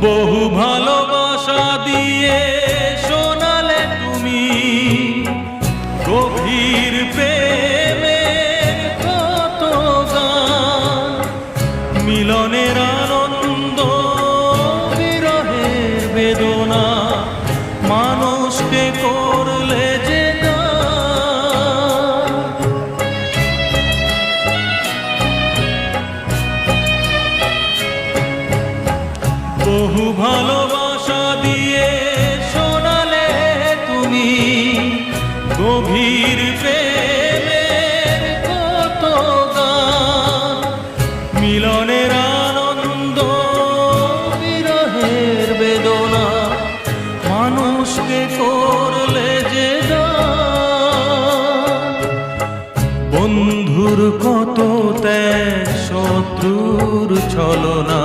বহু ভালোবাসা দিয়ে শোনালে তুমি গভীর প্রেমের কত গান, মিলনের আনন্দ বিরহের বেদনা, মানুষকে করলে যে গান। বহু ভালোবাসা দিয়ে শোনালে তুমি গভীর প্রেমের কত গান, মিলনের আনন্দ বিরহের বেদনা, মানুষকে করলে যে গান। বন্ধুর কত ত্যাগ, শত্রুর ছলনা,